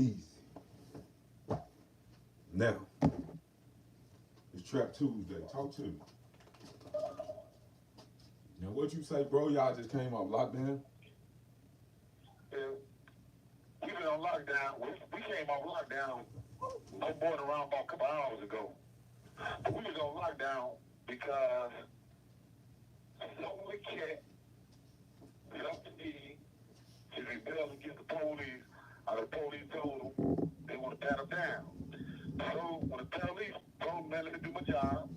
Easy. Now, it's Trap Tuesday. Talk to me. Now, what you say, bro? Y'all just came off lockdown? Yeah, we been on lockdown. We came off lockdown no more than around about a couple hours ago. But we was on lockdown because some cat left the knee to rebel against the police. The police told them they want to pat them down. So when the police told them, man, let me do my job,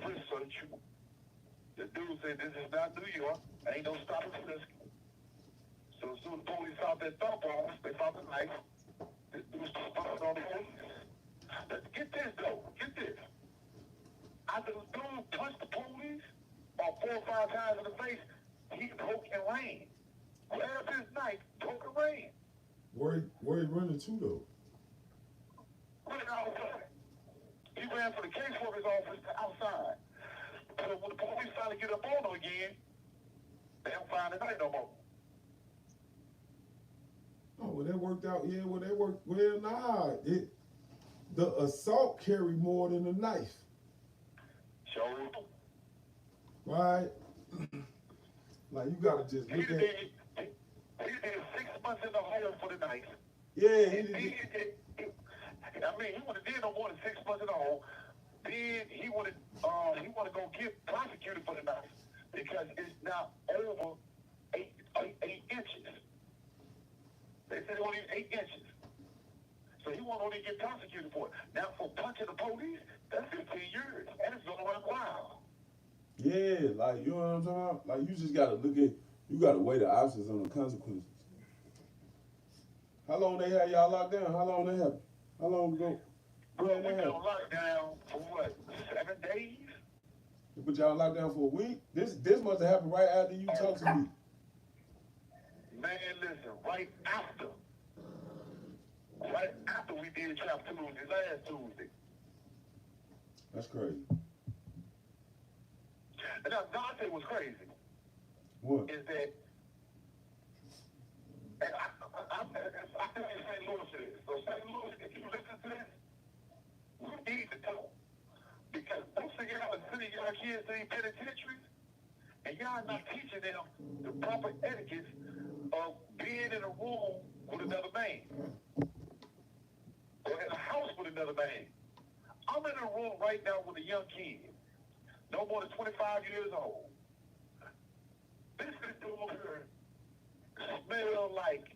research you. The dude said, this is not New York. Ain't no stop and frisk. So as soon as the police found that thumb on us, they found the knife. This dude was stomping on the police. Get this, though. Get this. After the dude punched the police about 4 or 5 times in the face, he broke and ran. Grabbed his knife, broke and ran. Where he running to, though? Ran outside. He ran for the caseworker's office to outside. So when the police finally get up on him again, they don't find the knife no more. Oh, well, that worked out. Yeah, well, that worked. Well, nah. The assault carried more than the knife. Sure. Right? Like, you gotta just look at. He did 6 months in the hole for the knife. Yeah, he would have did no more than 6 months in the hole. Then he would have go get prosecuted for the knife because it's now over 8 inches. They said it only 8 inches. So he won't only get prosecuted for it. Now for punching the police, that's 15 years. And it's gonna run wild. Yeah, like, you know what I'm talking about? Like, you just gotta look at, you gotta weigh the options on the consequences. How long they had y'all locked down? How long they have? How long ago? Well, we've been on lockdown for what, 7 days? They put y'all locked down for a week? This must have happened right after you talked to me. Man, listen, right after we did Trap Tuesday, last Tuesday. That's crazy. And now, Dante was crazy. What? Is that, and I tell you St. Louis is. So St. Louis, if you listen to this, we need to talk. Because most of y'all are sending y'all kids to these penitentiaries, and y'all not teaching them the proper etiquette of being in a room with another man. Or in a house with another man. I'm in a room right now with a young kid, no more than 25 years old. This is doing her smell like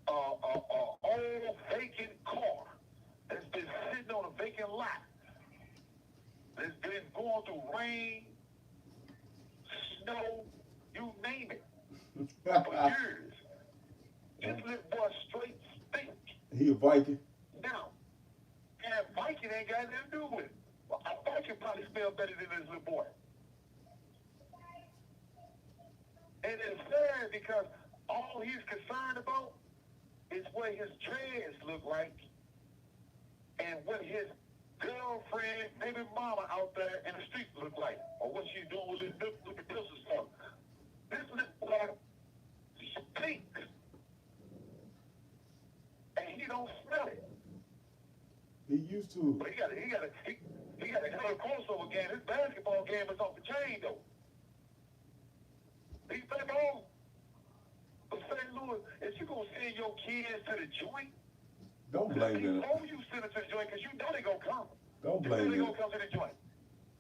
a old vacant car that's been sitting on a vacant lot. That's been going through rain, snow, you name it, for years. This little boy straight stink. He a Viking? Now, and Viking ain't got nothing to do with it. Well, a Viking probably smell better than this little boy. And it's sad because all he's concerned about is what his dreads look like and what his girlfriend, baby mama out there in the street look like, or what she's doing with his pistol stuff. This little boy stinks, and he don't smell it. He used to. But he got a hell of a crossover game. His basketball game is off the chain though. He play ball. But St. Louis, if you gonna send your kids to the joint, don't blame them. Oh, you send them to the joint because you know they gonna come. Don't blame them. They gonna come to the joint.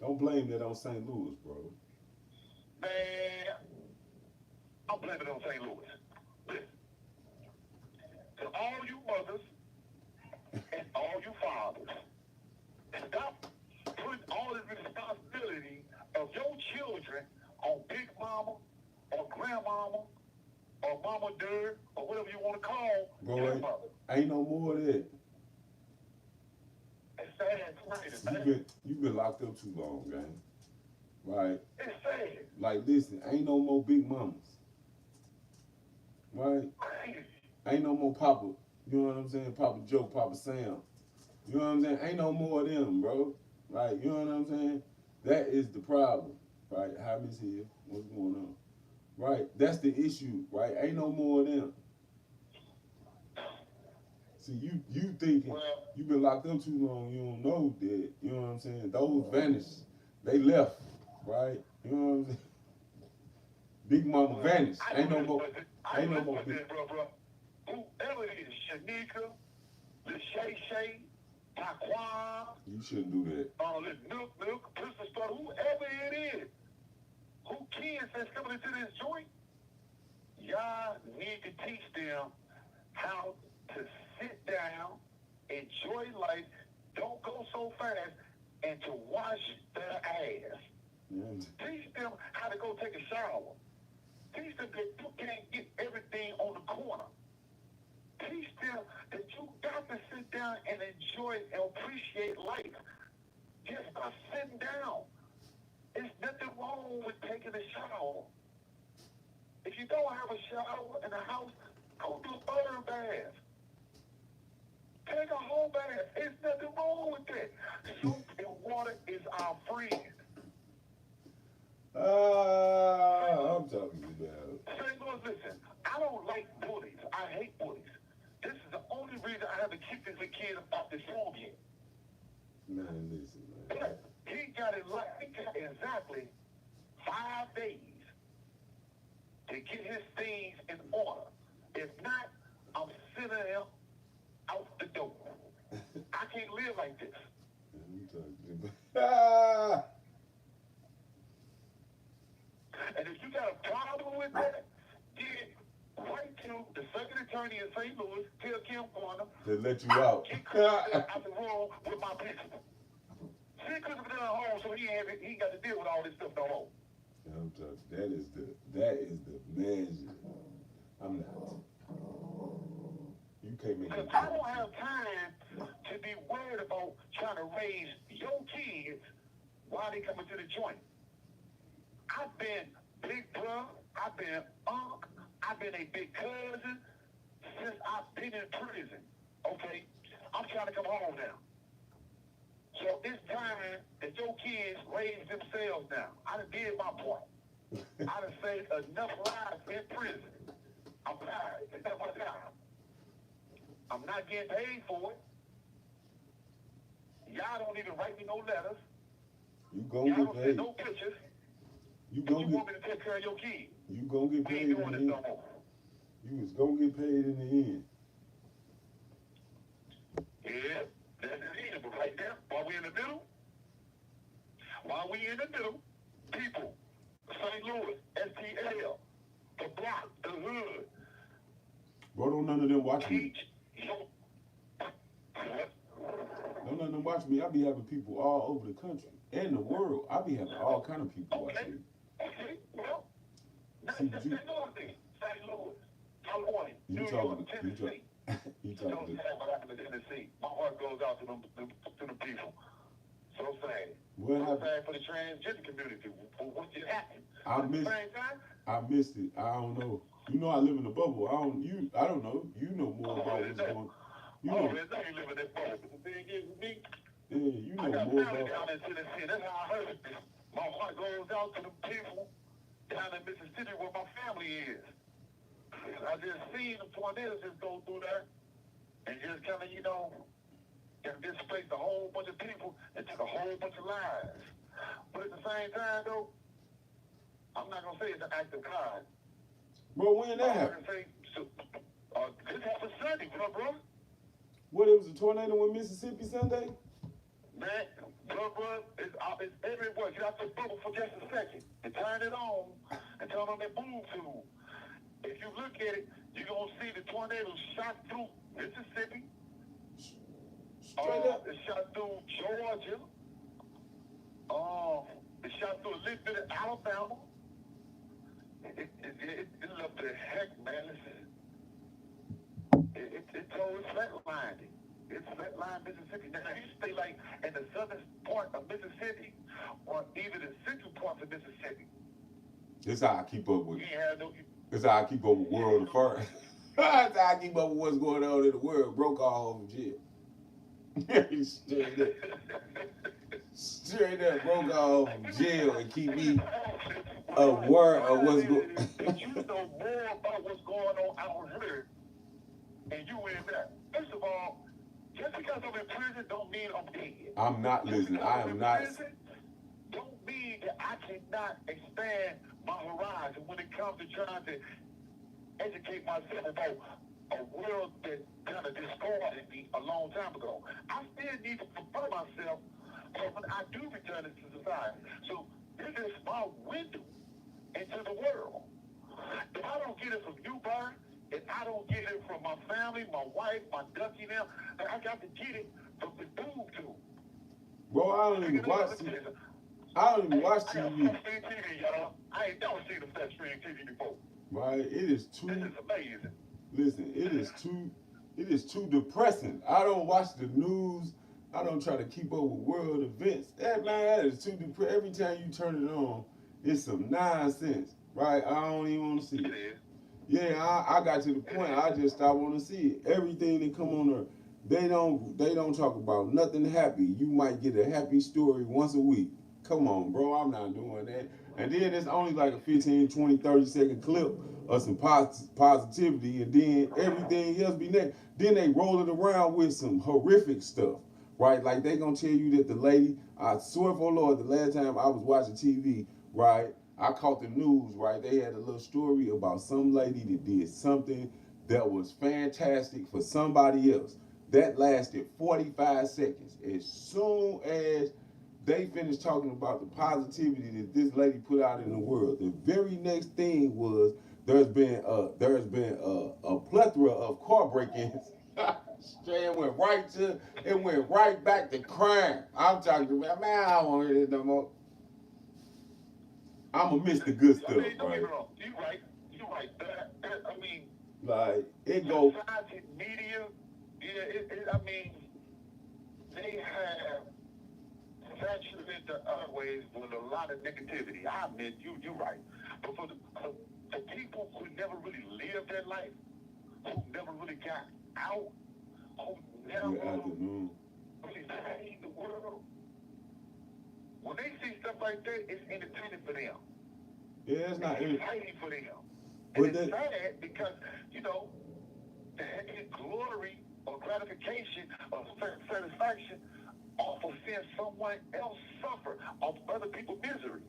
Don't blame that on St. Louis, bro. Man, I'm blaming it on St. Louis. Listen, to all you mothers and all you fathers, stop putting all the responsibility of your children on Big Mama or Grandmama or Mama Dirt or whatever you want to call your mother. Ain't no more of that. It's sad. You've been locked up too long, gang. Right? It's sad. Like, listen, ain't no more Big Mamas. Right? Ain't no more Papa. You know what I'm saying? Papa Joe, Papa Sam. You know what I'm saying? Ain't no more of them, bro. Right? You know what I'm saying? That is the problem. Right? Hi, Miss Hill. What's going on? Right? That's the issue, right? Ain't no more of them. See, you thinking Well, you been locked up too long. You don't know that. You know what I'm saying? Those vanished. They left, right? You know what I'm saying? Big Mama vanished. I Ain't know no this, more. I Ain't know no this more was big. it, bro. Whoever it is, Shanika, the Shay Shay, Taquan, You shouldn't do that. this Milk, Pistol Starter, whoever it is, who kids that's coming into this joint, y'all need to teach them how to sit down, enjoy life, don't go so fast, and to wash their ass. Yeah. Teach them how to go take a shower. Teach them that you can't get everything on the corner. Teach them that you got to sit down and enjoy and appreciate life just by sitting down. There's nothing wrong with taking a shower. If you don't have a shower in the house, go do a bird bath. Take a whole bath. There's nothing wrong with that. Soap and water is our friend. I'm talking about. St. Louis, listen, I don't like bullies. I hate bullies. This is the only reason I haven't kicked this kid about this phone yet. Man, listen, man. But he got exactly 5 days to get his things in order. If not, I'm sending him out the door. I can't live like this. I'm talking about. And if you got a problem with that, then write to the second attorney in St. Louis, tell Kim Warner, To let you out. get Christopher out the room with my principal. Send Christopher down home so he ain't got to deal with all this stuff no more. I'm talking. That is the measure. I'm not. You can't make Because it. I don't have time to be worried about trying to raise your kids while they coming to the joint. I've been big brother, I've been uncle, I've been a big cousin since I've been in prison. Okay? I'm trying to come home now. So it's time that your kids raise themselves now. I done did my part. I done saved enough lives in prison. I'm tired. It's not my job. I'm not getting paid for it. Y'all don't even write me no letters. You Y'all gonna don't get send paid. no pictures. You You gonna want get. me to take care of your kids. You gonna get We paid ain't in doing the this no end. more. You was gonna get paid in the end. Yeah, that's the end. But right there, while we in the middle, people, St. Louis, STL, the block, the hood, Bro, don't none of them watch me. teach your... Don't none of them watch me. I be having people all over the country and the world. I be having all kind of people watch me. Okay, well, that's See, just you- another thing. St. Louis, California, You New York, talking? Tennessee. You So talking? sad what happened to Tennessee. My heart goes out to the people. So sad. What So happened? sad for the transgender community. For what just happened. I But at the missed. same time, I missed it. I don't know. You know I live in a bubble. I don't know. You know more about what's going. You know. I know you live in that bubble. But the thing is, with me, Yeah, you I know got more family about. down in Tennessee. That's how I heard it. My heart goes out to the people down in Mississippi where my family is. I just seen the tornadoes just go through there and just kind of, and displaced a whole bunch of people and took a whole bunch of lives. But at the same time, though, I'm not going to say it's an act of God. Bro, when that I'm happened? going to say, this happened Sunday, bro. What, it was a tornado in Mississippi Sunday? Man, bro, it's everywhere. Get out the bubble for just a second and turn it on and turn on that boom tube. If you look at it, you're going to see the tornado shot through Mississippi. Straight up. It shot through Georgia. It shot through a little bit of Alabama. It left the heck, man. Listen. It totally flatlined it. It's flatlined Mississippi. Now, you stay like in the southern part of Mississippi or even the central parts of Mississippi. This how I keep up with. You ain't had no... This how I keep up with world affairs. That's how I keep up with what's going on in the world. Broke all over jail. Straight up broke all over jail and keep me aware of what's going. If you know more about what's going on out here and you in there. First of all, just because I'm in prison don't mean I'm dead. I'm not listening. I am not. Prison don't mean that I cannot expand my horizon when it comes to trying to educate myself about a world that kind of discarded me a long time ago. I still need to prepare myself for when I do return into society. So this is my window into the world. If I don't get it from you, Byron, if I don't get it from my family, my wife, my ducky now, I got to get it from the dude too. Bro, I don't even watch TV. I don't even watch TV. I got flat screen TV, y'all. I ain't never seen a flat screen TV before. Right? It is too. This is amazing. Listen, it is too depressing. I don't watch the news. I don't try to keep up with world events. That is too depressing. Every time you turn it on, it's some nonsense. Right? I don't even want to see it. Yeah, I got to the point. I just stopped wanting to see it. Everything that come on there, they don't talk about nothing happy. You might get a happy story once a week. Come on, bro. I'm not doing that. And then it's only like a 15, 20, 30-second clip of some positivity, and then everything else be next. Then they roll it around with some horrific stuff, right? Like they gonna tell you that the lady, I swear for Lord, the last time I was watching TV, right, I caught the news, right? They had a little story about some lady that did something that was fantastic for somebody else. That lasted 45 seconds. As soon as they finished talking about the positivity that this lady put out in the world, the very next thing was there's been a plethora of car break-ins. It went right back to crime. I'm talking about, man, I don't want to hear this no more. I'm gonna miss the good stuff, don't get right? me wrong. You right. I mean, like it goes. Media, yeah. I mean, they have saturated the airways with a lot of negativity. I admit, you're right. But for the people who never really lived their life, who never really got out, who never really seen the world, when they see stuff like that, it's entertaining for them. Yeah, it's not entertaining for them. And it's sad because, they get glory or gratification or satisfaction off of seeing someone else suffer, off other people's miseries.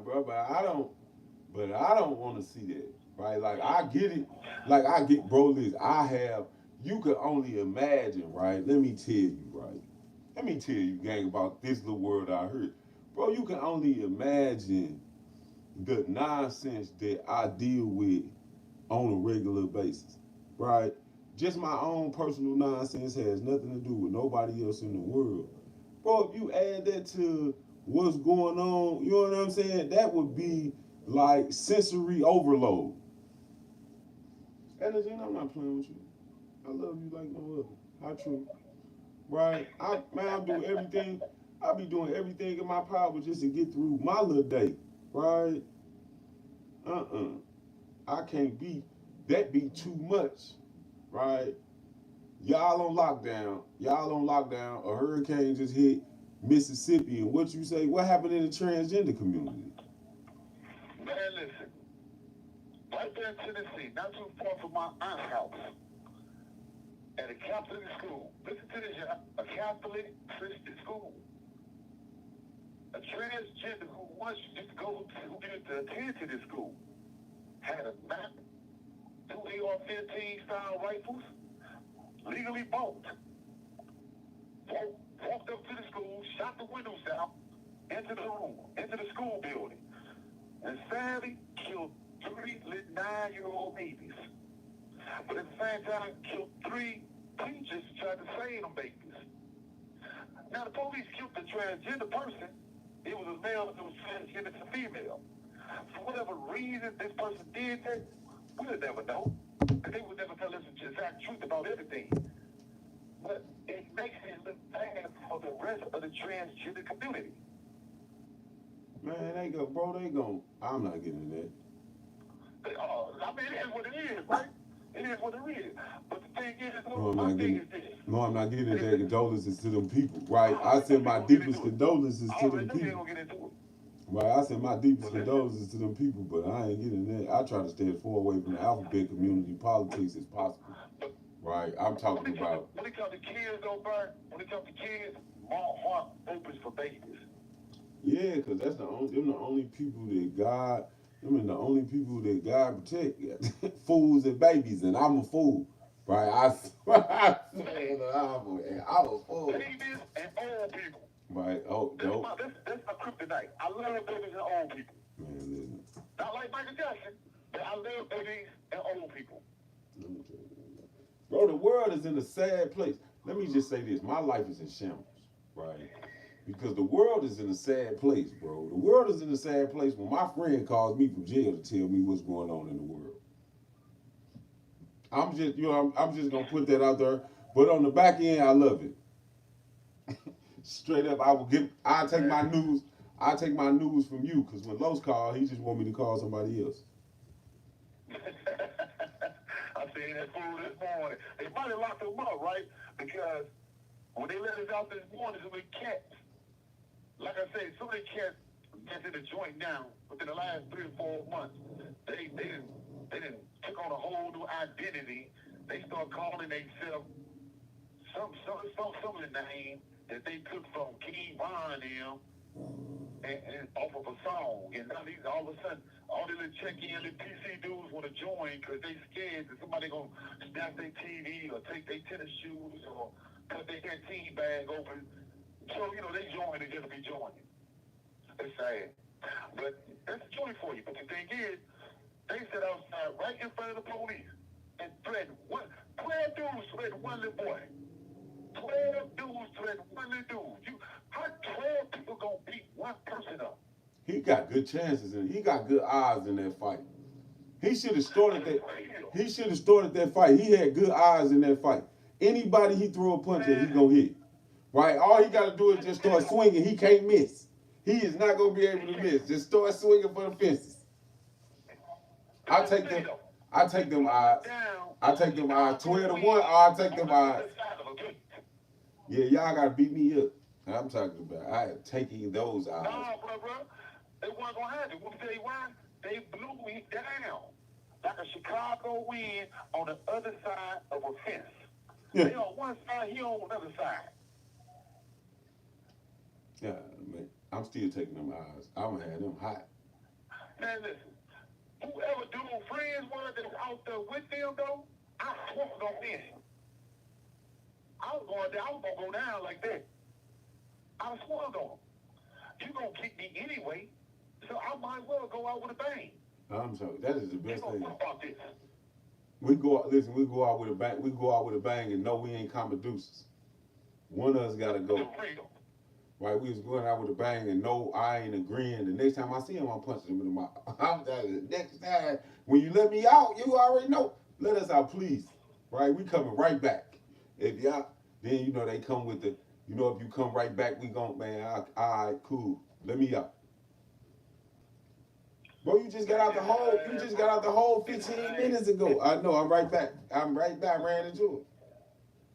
Bro, but I don't want to see that, right? Like I get it, bro. Listen, you could only imagine, right? Let me tell you, gang, about this little word I heard, bro. You can only imagine the nonsense that I deal with on a regular basis, right? Just my own personal nonsense has nothing to do with nobody else in the world. Bro, if you add that to what's going on, you know what I'm saying? That would be like sensory overload. Energy, I'm not playing with you. I love you like no other. How true. Right? I be doing everything in my power just to get through my little day. Right? I can't be, that be too much. Right? Y'all on lockdown, a hurricane just hit Mississippi, and what you say, what happened in the transgender community? Man, listen, right there in Tennessee, not too far from my aunt's house, at a Catholic school, listen to this, a Catholic Christian school, a transgender who wants you to go to attend to this school, had a map, 2 AR-15 style rifles, legally bought. Walked up to the school, shot the windows out, into the room, into the school building, and sadly killed 3 little 9-year-old babies. But at the same time, killed 3 teachers who tried to save them babies. Now the police killed the transgender person. It was a male that was transgender to female. For whatever reason this person did that, we'll never know. Because they would never tell us the exact truth about everything. But it makes it look bad for the rest of the transgender community. Man, I'm not getting that. I mean, it is what it is, right? It is what it is. But the thing is, no, I'm not getting that. Condolences to them people, right? I send my deepest condolences to them people. Right, I send my deepest condolences to them people, but I ain't getting that. I try to stay as far away from the alphabet community politics as possible. Right, I'm talking about. When it comes to kids, though, Bert, when it comes to kids, my heart opens for babies. Yeah, because that's them the only people that God, them the only people that God protect. Fools and babies, and I'm a fool. Right, I swear I'm a fool. Babies and old people. Right, oh, dope. That's my kryptonite. I love babies and old people. Man, listen. Not like Michael Jackson, but I love babies and old people. Let me tell you. Bro, the world is in a sad place. Let me just say this. My life is in shambles, right? Because the world is in a sad place, bro. The world is in a sad place when my friend calls me from jail to tell me what's going on in the world. I'm just, I'm just gonna put that out there. But on the back end, I love it. Straight up, I take my news from you, because when Los called, he just want me to call somebody else. I seen that fool this morning. They might have locked him up, right? Because when they let us out this morning, so many cats. Like I said, so many cats get to the joint now within the last 3 or 4 months. They didn't took on a whole new identity. They start calling themselves some of the name that they took from King Von and them and off of a song. And now these all of a sudden, all the little check-in, little PC dudes want to join because they scared that somebody gonna snap their TV or take their tennis shoes or cut their canteen bag open. So, they join and just be joining. It's sad. But that's a joy for you. But the thing is, they sit outside right in front of the police and threaten 12 dudes threaten one little boy. 12 dudes threaten one little dude. How 12 people gonna beat one person up? He got good chances and he got good odds in that fight. He should have started that. He should have started that fight. He had good odds in that fight. Anybody he throw a punch at, he gonna hit. Right? All he got to do is just start swinging. He can't miss. He is not going to be able to miss. Just start swinging for the fences. I take them odds. I take them odds 12-1. Or I take them odds. Yeah, y'all got to beat me up. I'm talking about I am taking those odds. No, bro. They weren't going to happen. We'll tell you why. They blew me down. Like a Chicago win on the other side of a fence. Yeah. They on one side, he on the other side. Yeah, man. I'm still taking them odds. I'm gonna have them hot. Man, listen. Whoever dude friends were that was out there with them, though, I swung on this. I was gonna go down like that. I swung on them. You gonna kick me anyway, so I might as well go out with a bang. I'm sorry. That is the best thing. About this. We go out with a bang. We go out with a bang and know we ain't common deuces. One of us gotta go. Right, we was going out with a bang and no, I ain't agreeing. The next time I see him, I'm punching him in the mouth. I'm telling you, the next time, when you let me out, you already know. Let us out, please. Right, we coming right back. If y'all, then they come with the, if you come right back, we gon' man, all right, cool. Let me out. Bro, you just got out the whole 15 minutes ago. I know, I'm right back. Ran into it.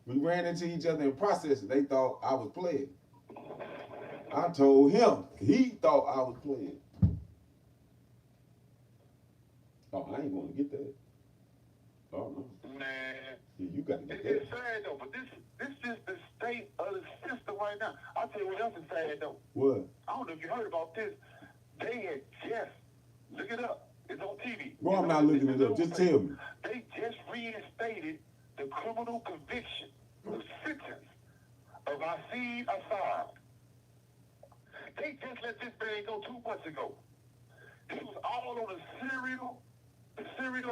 We ran into each other in process. They thought I was playing. I told him. He thought I was playing. Oh, I ain't gonna get that. Oh no. Man. Yeah, you gotta get that. It's sad though, but this is the state of the system right now. I'll tell you what else is sad though. What? I don't know if you heard about this. They had just look it up. It's on TV. Bro, I'm not looking it up. Just tell me. They just reinstated the criminal conviction, the sentence of Asim Assad. They just let this man go 2 months ago. He was all on the serial,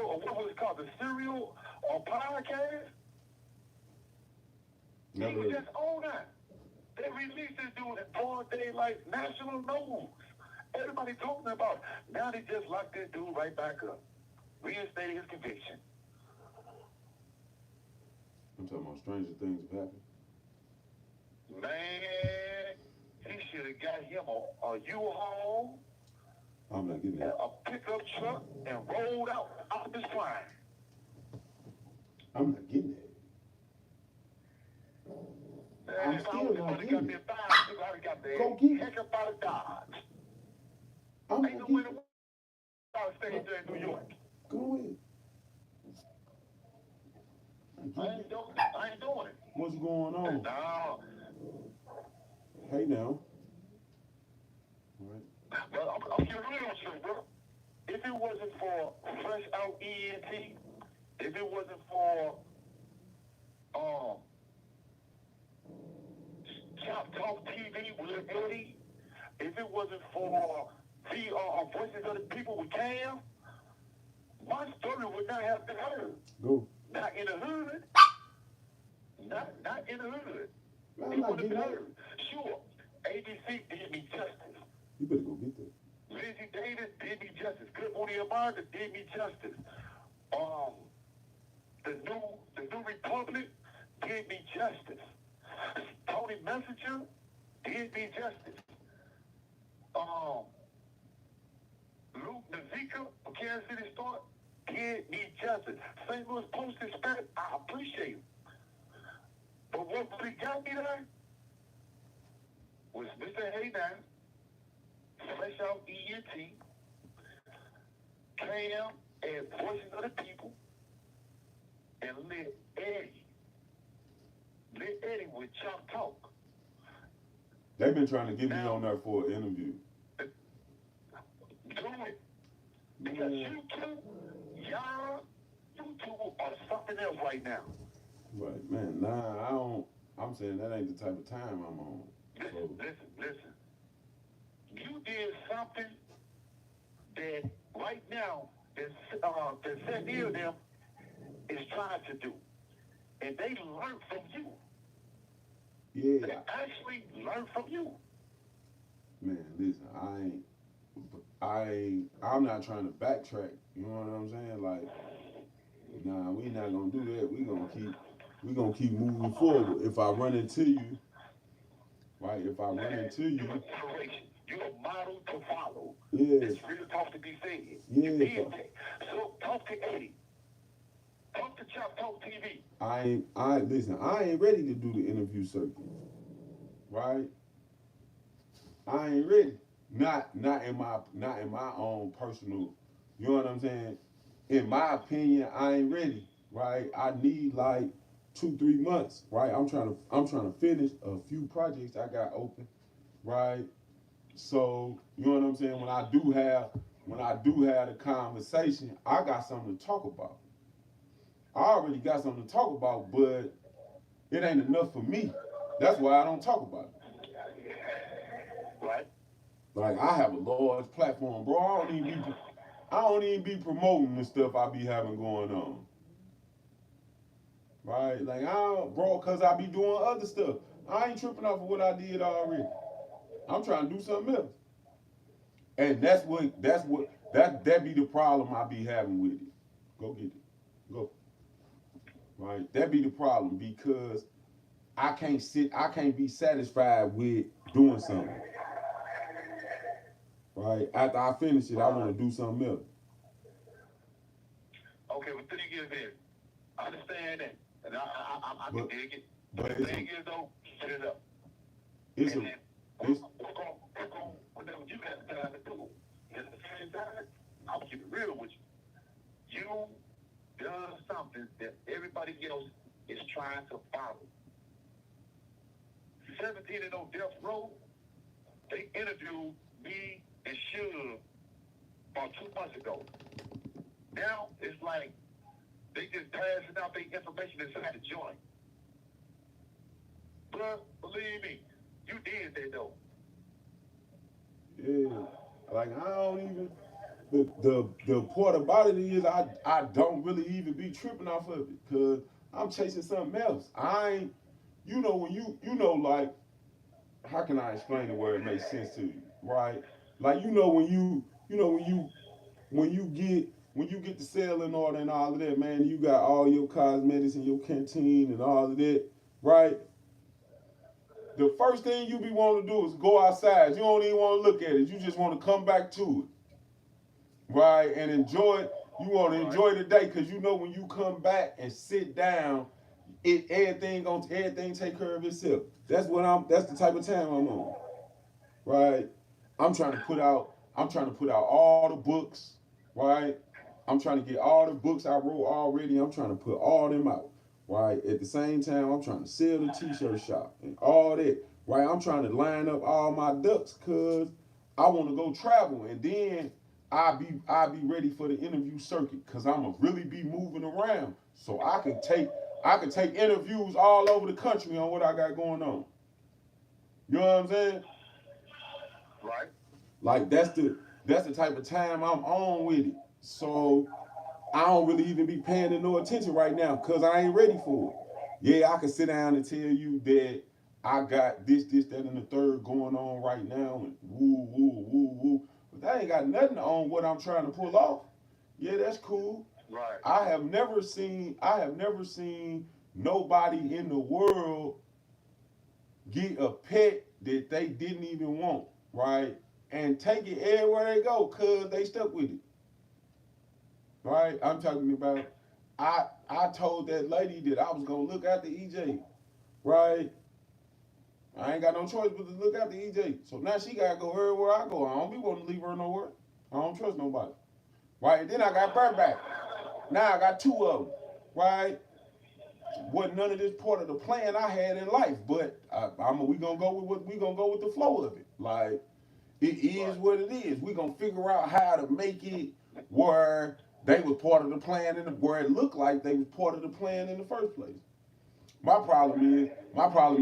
or what was it called, the serial or podcast? He was just on that. They released this dude in broad daylight national news. Everybody talking about it. Now they just locked this dude right back up. Reinstated his conviction. I'm talking about stranger things have happened. Man, he should have got him a U-Haul. I'm not getting that. A pickup truck and rolled out this crime. I'm not getting that. Man, I'm still not getting it. Go get it. Heck about a Dodge. I'm Ain't no gonna way get to stay here in New York. Go ahead. I ain't doing it. What's going on? No. Hey now. Right. Well, I'm getting real with you, bro. If it wasn't for Fresh Out ENT, if it wasn't for Chop Talk TV with Eddie, if it wasn't for the Voices of the People with Cam, my story would not have been heard. Go. Not in the hood. Not in the hood. Man, It I'm not would have getting been that. heard. Sure, ABC did me justice. You better go get that. Lizzie Davis did me justice. Good Morning America did me justice. The new Republic did me justice. Tony Messenger did me justice. Luke Nazika from Kansas City Star did me justice. St. Louis Post Dispatch, I appreciate it. But what really got me there was Mr. Hayden, Fresh Out ENT, Cam, and Voices of the People, and Lit Eddie with Chop Talk. They've been trying to get me on there for an interview. Do it. Because you two are something else right now. Right, man. Nah, I don't. I'm saying that ain't the type of time I'm on. So. Listen. You did something that right now that Seth Neal them is trying to do, and they learned from you. Yeah. They actually learned from you. Man, listen, I'm not trying to backtrack. You know what I'm saying? Like, nah, we not gonna do that. We gonna keep moving forward. If I run into you, right? If I run into you, You're an inspiration. You're a model to follow. yeah, It's real talk to be said. yeah. You did that. So talk to Eddie. Talk to Chop Talk TV. Listen, I ain't ready to do the interview circuit. Right? I ain't ready. Not in my own personal, you know what I'm saying? In my opinion, I ain't ready, right? I need like 2-3 months, right? I'm trying to finish a few projects I got open, right? So, you know what I'm saying? When I do have the conversation, I got something to talk about. I already got something to talk about, but it ain't enough for me. That's why I don't talk about it. Right. Like, I have a large platform, bro. I don't even be promoting the stuff I be having going on. Right? Like, cause I be doing other stuff. I ain't tripping off of what I did already. I'm trying to do something else. And that be the problem I be having with it. Go get it. Go. Right? That be the problem because I can't be satisfied with doing something. Right? After I finish it, I want to do something else. Okay, well, 3 years in, I understand that, and I can dig it. But the thing is, though, set it up. It's and a, then it's, we're going, whatever you got time to do. And at the same time, I'll keep it real with you. You done something that everybody else is trying to follow. 17 and on Death Row, they interviewed me and Suge about 2 months ago. Now it's like they just passing out their information inside the joint. But believe me, you did that though. yeah. Like I don't even. The part about it is I don't really even be tripping off of it because I'm chasing something else. I ain't. You know when like how can I explain it where it makes sense to you, right? Like when you get the sale in order and all of that, man, you got all your cosmetics and your canteen and all of that, right? The first thing you be wanting to do is go outside. You don't even want to look at it. You just want to come back to it, right? And enjoy it. You want to enjoy the day because you know when you come back and sit down, everything take care of itself. That's the type of time I'm on, right? I'm trying to I'm trying to put out all the books, right? I'm trying to get all the books I wrote already. I'm trying to put all them out, right? At the same time, I'm trying to sell the t-shirt shop and all that, right? I'm trying to line up all my ducks because I want to go travel, and then I be ready for the interview circuit because I'ma really be moving around, so I can take interviews all over the country on what I got going on. You know what I'm saying? Right. Like that's the type of time I'm on with it. So I don't really even be paying it no attention right now because I ain't ready for it. Yeah, I can sit down and tell you that I got this, that, and the third going on right now, and woo, woo, woo, woo. But that ain't got nothing on what I'm trying to pull off. Yeah, that's cool. Right. I have never seen nobody in the world get a pet that they didn't even want, right? And take it everywhere they go, cause they stuck with it. Right? I'm talking about I told that lady that I was gonna look after EJ, right? I ain't got no choice but to look after EJ. So now she gotta go everywhere I go. I don't be wanting to leave her nowhere. I don't trust nobody. Right? And then I got Burt back. Now I got two of them. Right? Wasn't none of this part of the plan I had in life, but we gonna go with what we gonna go with the flow of it. Like it is what it is. We gonna figure out how to make it where they was part of the plan and where it looked like they was part of the plan in the first place. My problem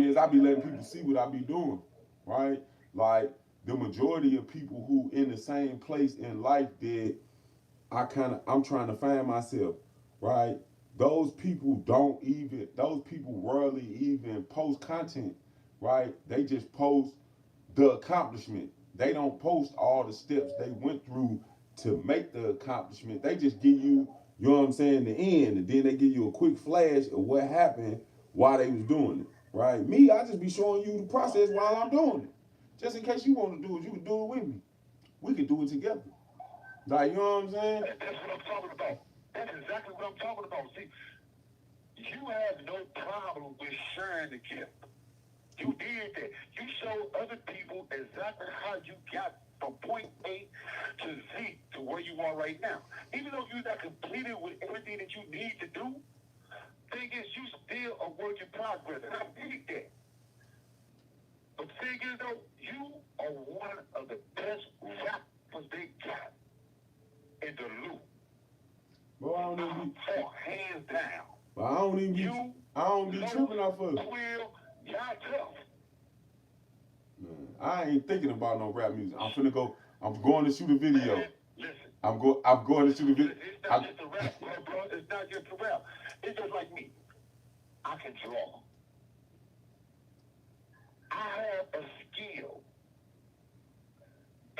is I be letting people see what I be doing, right? Like the majority of people who in the same place in life that I'm trying to find myself, right? Those people rarely even post content, right? They just post the accomplishment. They don't post all the steps they went through to make the accomplishment. They just give you know what I'm saying, the end, and then they give you a quick flash of what happened while they was doing it, right? Me, I just be showing you the process while I'm doing it. Just in case you want to do it, you can do it with me. We can do it together. Like, you know what I'm saying? That's what I'm talking about. That's exactly what I'm talking about. See, you have no problem with sharing the gift. You did that. You showed other people exactly how you got from point A to Z to where you are right now. Even though you're not completed with everything that you need to do, thing is, you still a work in progress, and I need that. But the thing is, though, you are one of the best rappers they got in the loop. Bro, I don't even be, Hands down. but I don't be tripping off of it. Quill, y'all tough. Man, I ain't thinking about no rap music. I'm going to shoot a video. Man, listen. I'm going to shoot a video. It's not just a rap, bro. It's not just a rap. It's just like me. I can draw. I have a skill.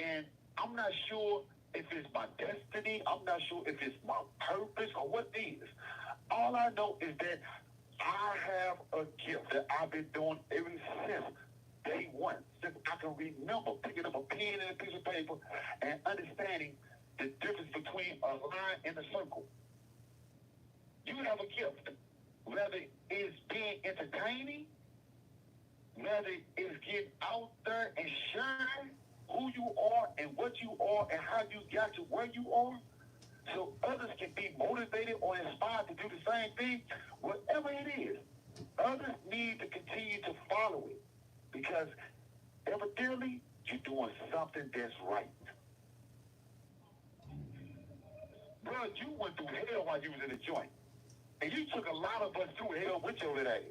And I'm not sure if it's my destiny. I'm not sure if it's my purpose or what it is. All I know is that I have a gift that I've been doing ever since day one. Since I can remember picking up a pen and a piece of paper and understanding the difference between a line and a circle. You have a gift. Whether it's being entertaining, whether it's getting out there and sharing who you are and what you are and how you got to where you are, so others can be motivated or inspired to do the same thing, whatever it is, others need to continue to follow it because evidently you're doing something that's right. Bro, you went through hell while you was in the joint. And you took a lot of us through hell with your little ass.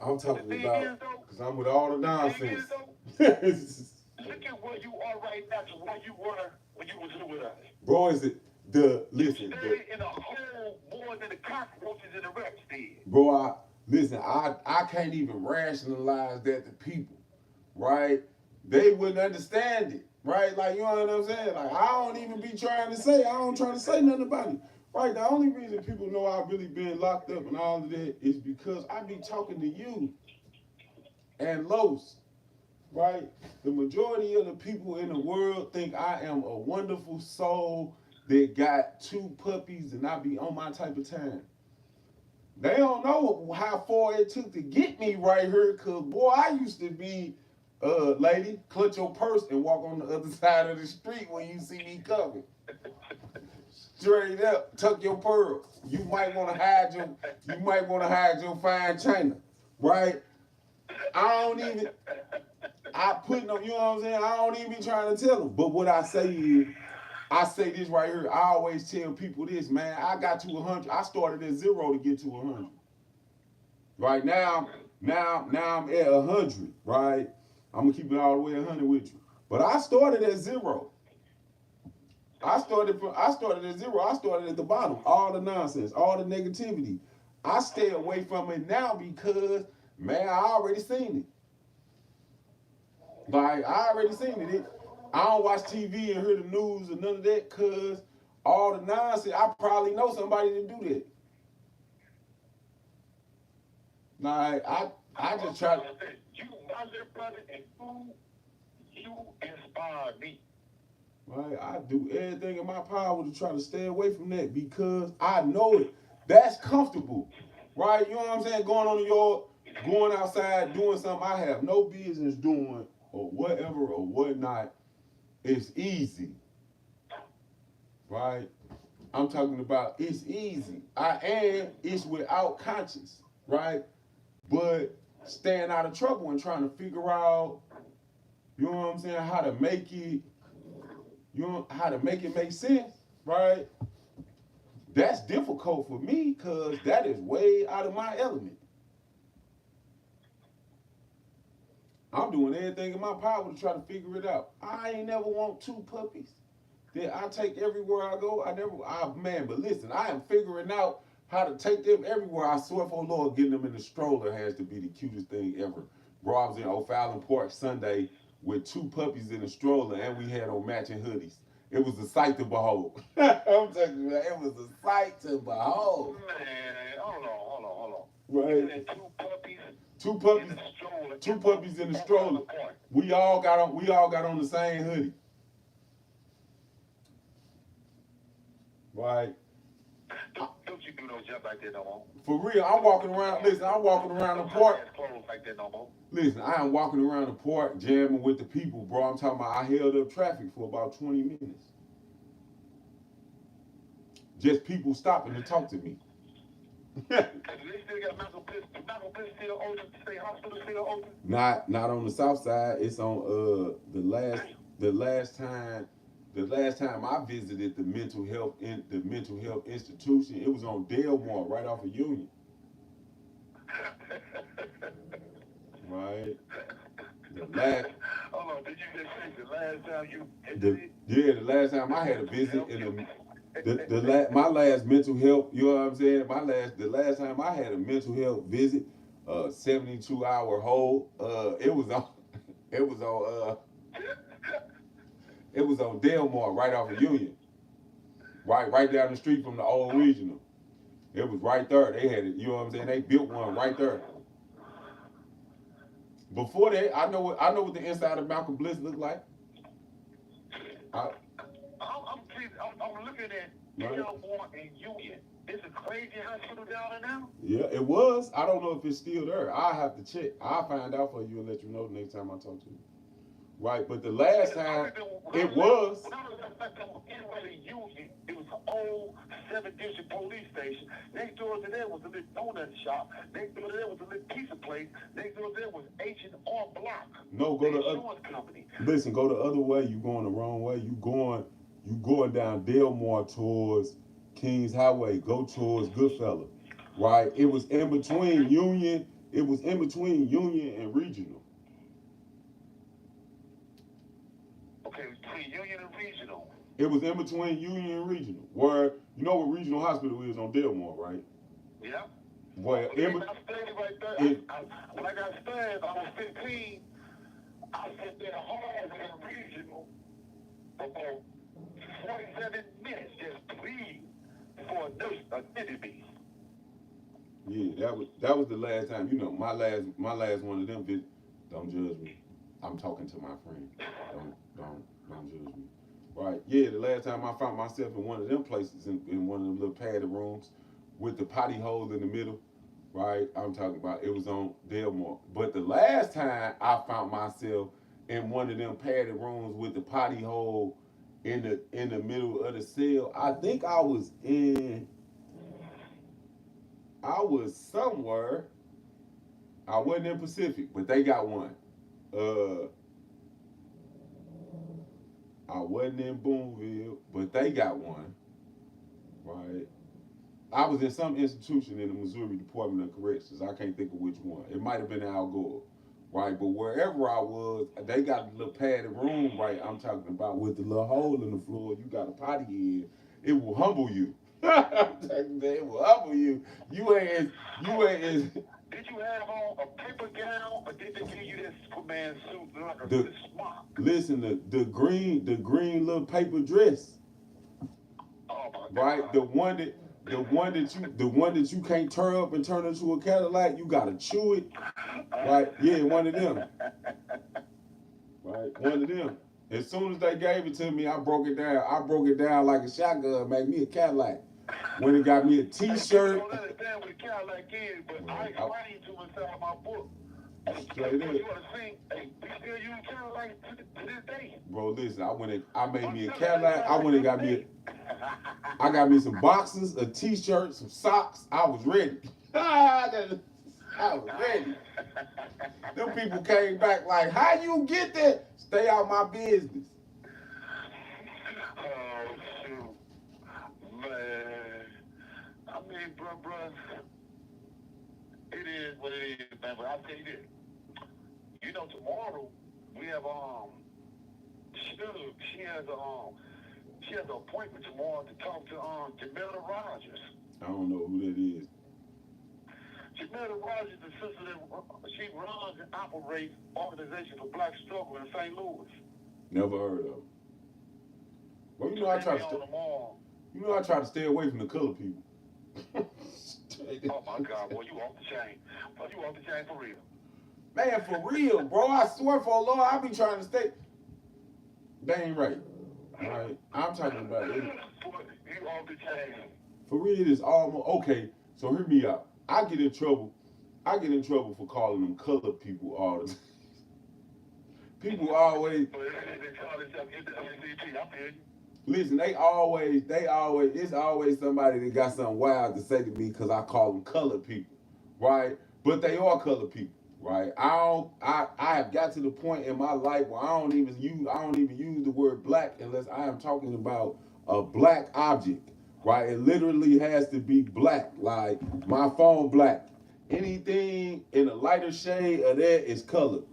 I'm talking about, because I'm with all the nonsense. Look at where you are right now to where you were when you was here with us. Bro, is it listen? You stayed in a hole more than the cockroaches in the reps did. Bro, I can't even rationalize that to people, right? They wouldn't understand it, right? Like, you know what I'm saying? Like, I don't even be trying to say, I don't try to say nothing about it. Right, the only reason people know I've really been locked up and all of that is because I be talking to you and Los, right? The majority of the people in the world think I am a wonderful soul that got 2 puppies and I be on my type of time. They don't know how far it took to get me right here, because, boy, I used to be lady, clutch your purse and walk on the other side of the street when you see me coming. Straight up, tuck your pearl. You might want to hide your fine china, right? I don't even. I put no. You know what I'm saying? I don't even be trying to tell them. But what I say is, I say this right here. I always tell people this, man. I got to 100. I started at 0 to get to 100. Right now I'm at 100. Right? I'm gonna keep it all the way 100 with you. But I started at 0. I started at 0. I started at the bottom. All the nonsense, all the negativity. I stay away from it now because, man, I already seen it. Like, I already seen it. I don't watch TV and hear the news or none of that because all the nonsense, I probably know somebody to do that. Like, I just try to. You, my little brother, and you inspire me. Right, I do everything in my power to try to stay away from that because I know it. That's comfortable, right? You know what I'm saying? Going on the yard, going outside, doing something I have no business doing, or whatever or whatnot. It's easy, right? I'm talking about it's easy. And it's without conscience, right? But staying out of trouble and trying to figure out, you know what I'm saying, how to make it. You know how to make it make sense, right? That's difficult for me because that is way out of my element. I'm doing everything in my power to try to figure it out. I ain't never want 2 puppies that I take everywhere I go. Man, but listen, I am figuring out how to take them everywhere. I swear for Lord, getting them in the stroller has to be the cutest thing ever. Bro, I was in O'Fallon Park Sunday with 2 puppies in a stroller, and we had on matching hoodies. It was a sight to behold. I'm telling you, it was a sight to behold. Man, hold on. Right. 2 puppies. 2 puppies. 2 puppies in the stroller. We all got on the same hoodie. Right. Don't you do no jump like that no more? For real, I'm walking around. Listen, I'm walking around the park. Like that no more. Listen, I am walking around the park jamming with the people, bro. I'm talking about I held up traffic for about 20 minutes. Just people stopping to talk to me. They still got medical place still open, state hospital still open? Not on the south side. It's on the last time I visited the mental health institution, it was on Delmore, right off of Union. Right. Hold on, did you just say the last time you visited? The last time I had a visit in my last mental health, you know what I'm saying? The last time I had a mental health visit, 72-hour hold, it was on Delmore, right off of Union. Right down the street from the old regional. It was right there. They had it, you know what I'm saying? They built one right there. Before that, I know what the inside of Malcolm Bliss looked like. I'm looking at Delmore and Union. It's a crazy hospital down there now? Yeah, it was. I don't know if it's still there. I'll have to check. I'll find out for you and let you know the next time I talk to you. Right, but the last time it was. When I was in Union, it was an old 7th District police station. Next door to there was a little donut shop. Next door to there was a little pizza place. Next door to there was H&R Block. No, go the other. Company. Listen, go the other way. You going the wrong way. You going down Delmore towards Kings Highway. Go towards Goodfellas. Right. It was in between Union. It was in between Union and Regional. Between Union and Regional. It was in between Union and Regional. Where, you know what Regional Hospital is on Delmore, right? Yeah. Well, I stayed right there. When I got stabbed, I was 15. I sat there hard in Regional for about 47 minutes just pleading for a nurse admitted me. Yeah, that was the last time. You know, my last one of them. Don't judge me. I'm talking to my friend. Don't judge me. Right? Yeah, the last time I found myself in one of them places, in one of them little padded rooms, with the potty hole in the middle, right? I'm talking about it was on Delmore. But the last time I found myself in one of them padded rooms with the potty hole in the middle of the cell, I think I was somewhere. I wasn't in Pacific, but they got one. Uh, I wasn't in Boonville, but they got one, right? I was in some institution in the Missouri Department of Corrections. I can't think of which one. It might have been Al Gore, right? But wherever I was, they got a little padded room, right? I'm talking about with the little hole in the floor. You got a potty in. It will humble you. It will humble you. You ain't as Did you have on a paper gown, or did they give you that Superman suit like a the smock? listen the green little paper dress, Oh my right? God. The one that you can't turn up and turn into a Cadillac. You gotta chew it, right? Yeah, one of them, right? One of them. As soon as they gave it to me, I broke it down. I broke it down like a shotgun, made me a Cadillac. When it got me a T-shirt. I don't understand what a Cadillac is, but I explained to him inside my book. Straight up. You want to see? Hey, we still use Cadillac to this day. Bro, listen, I made me a Cadillac. I got me some boxes, a T-shirt, some socks. I was ready. I was ready. Them people came back like, how you get that? Stay out my business. Oh, shoot. Man. I mean, bro, it is what it is, man. But I'll tell you this. You know, tomorrow, we have, she has an appointment tomorrow to talk to, Jamila Rogers. I don't know who that is. Jamila Rogers, the sister that she runs and operates Organization for Black Struggle in St. Louis. Never heard of her. Well, you know I try to stay away from the color people. Oh my God, boy, you off the chain. Boy, you off the chain for real. Man, for real, bro. I swear for Lord, I be trying to stay. They ain't right. All right. I'm talking about it. Boy, you off the chain. For real, it is almost okay. So hear me out. I get in trouble for calling them colored people all the time. People always listen. It's always somebody that got something wild to say to me because I call them colored people, right? But they are colored people, right? I have got to the point in my life where I don't even use the word black unless I am talking about a black object, right? It literally has to be black, like my phone black. Anything in a lighter shade of that is colored.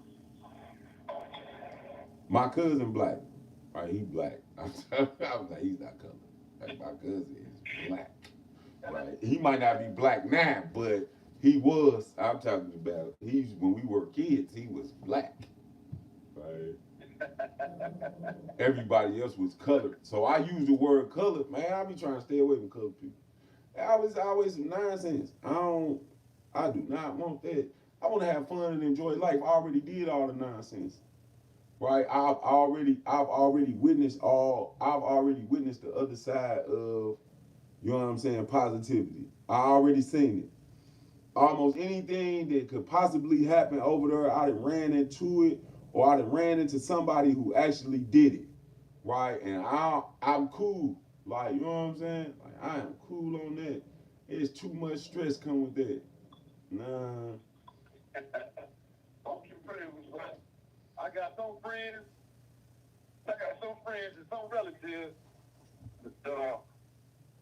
My cousin black, right? He black. I was like, he's not colored. Like my cousin is black, right? He might not be black now, but he was. I'm talking about when we were kids, he was black, right? Everybody else was colored. So I use the word colored, man. I be trying to stay away from colored people. I was always some nonsense. I do not want that. I want to have fun and enjoy life. I already did all the nonsense. Right? I've already witnessed the other side of, you know what I'm saying, positivity. I already seen it. Almost anything that could possibly happen over there, I done ran into it, or I done ran into somebody who actually did it. Right? And I'm cool. Like, you know what I'm saying? Like, I am cool on that. It's too much stress come with that. Nah. I got some friends and some relatives that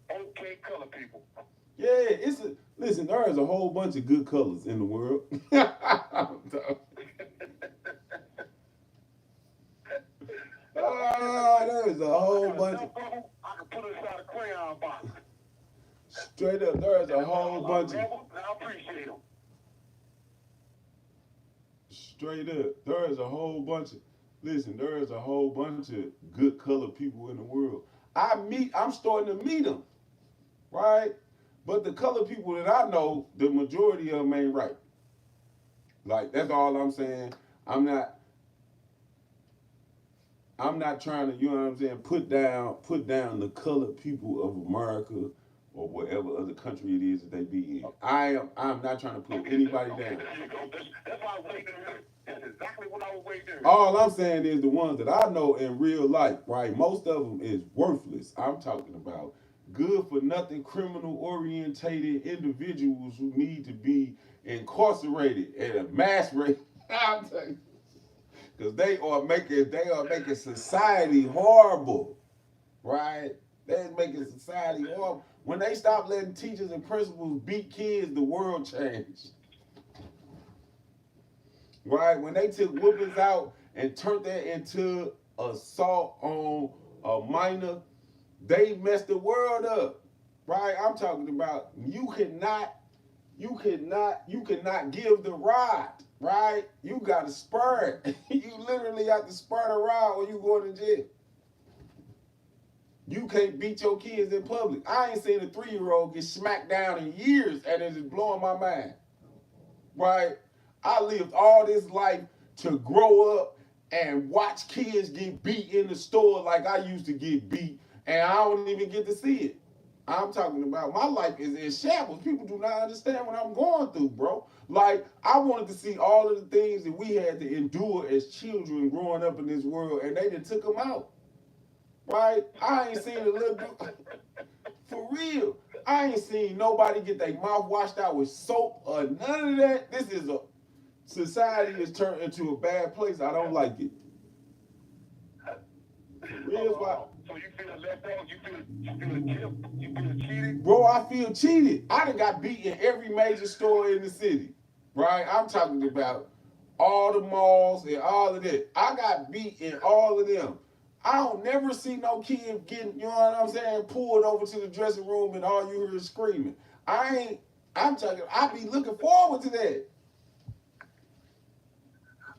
okay color people. Yeah, listen, there is a whole bunch of good colors in the world. There is a whole bunch of. I can put it inside a crayon box. Straight up, there is a whole bunch of. I appreciate them. Straight up, there is a whole bunch of. Listen, there is a whole bunch of good colored people in the world. I'm starting to meet them, right? But the colored people that I know, the majority of them ain't right. Like, that's all I'm saying. I'm not trying to, you know what I'm saying, put down the colored people of America or whatever other country it is that they be in. I'm not trying to put Okay, anybody okay, down. there you go. That's why I was waiting to hear. That's exactly what I was waiting to hear. All I'm saying is the ones that I know in real life, right? Most of them is worthless. I'm talking about good for nothing, criminal orientated individuals who need to be incarcerated at a mass rate. I'm telling you, because they are making society horrible, right? They're making society horrible. When they stop letting teachers and principals beat kids, the world changed. Right? When they took whoopings out and turned that into assault on a minor, they messed the world up. Right? I'm talking about you cannot give the rod. Right? You gotta spur it. You literally have to spur the rod or you going to jail. You can't beat your kids in public. I ain't seen a 3-year-old get smacked down in years, and it's just blowing my mind. Right? I lived all this life to grow up and watch kids get beat in the store like I used to get beat, and I don't even get to see it. I'm talking about my life is in shambles. People do not understand what I'm going through, bro. Like, I wanted to see all of the things that we had to endure as children growing up in this world, and they done took them out. Right? I ain't seen a little for real. I ain't seen nobody get their mouth washed out with soap or none of that. This is a society has turned into a bad place. I don't like it. Real why. So you feel left out? You feel chipped? You feel cheated? Bro, I feel cheated. I done got beat in every major store in the city. Right? I'm talking about all the malls and all of that. I got beat in all of them. I don't never see no kid getting, you know what I'm saying, pulled over to the dressing room and all you hear is screaming. I'm talking, I be looking forward to that.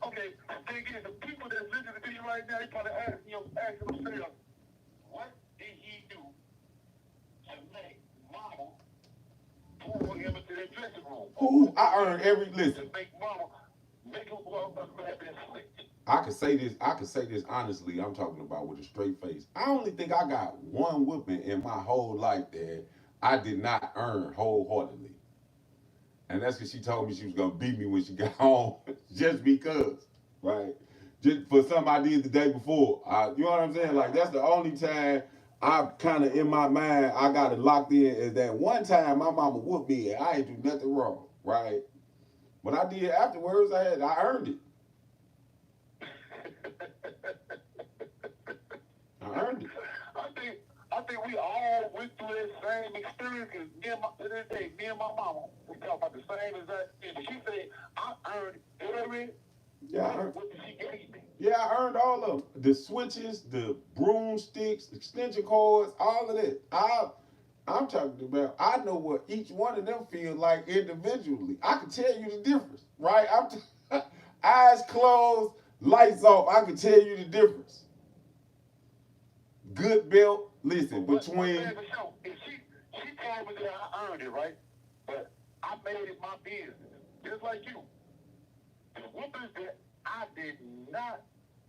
Okay, thing is, the people that listen to me right now, they probably asking themselves, what did he do to make mama pull him into the dressing room? Who I earned every listen. To make mama make him go up and switch. I can say this honestly. I'm talking about with a straight face. I only think I got one whooping in my whole life that I did not earn wholeheartedly. And that's because she told me she was gonna beat me when she got home, just because, right? Just for something I did the day before. You know what I'm saying? Like, that's the only time I kind of in my mind I got it locked in is that one time my mama whooped me and I ain't do nothing wrong, right? What I did afterwards, I earned it. I earned it. I think we all went through that same experience. Cause me and my mama, we talk about the same exact thing. But she said, I earned every what she gave me. Yeah, I earned all of them. The switches, the broomsticks, extension cords, all of that. I'm talking about, I know what each one of them feel like individually. I can tell you the difference, right? Eyes closed, lights off. I can tell you the difference. Good belt. Listen, between. If she told me that I earned it, right? But I made it my business, just like you. The whoopers that I did not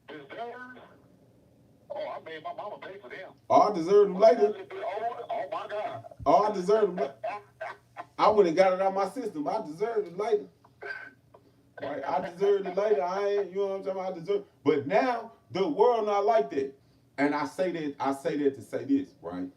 deserve. Oh, I made my mama pay for them. I deserve them later. Oh my God. I deserve them. I would have got it out my system. I deserved it later. Right? I deserved it later. I ain't, you know what I'm talking about? I deserve. But now the world not like that. And I say that to say this, right?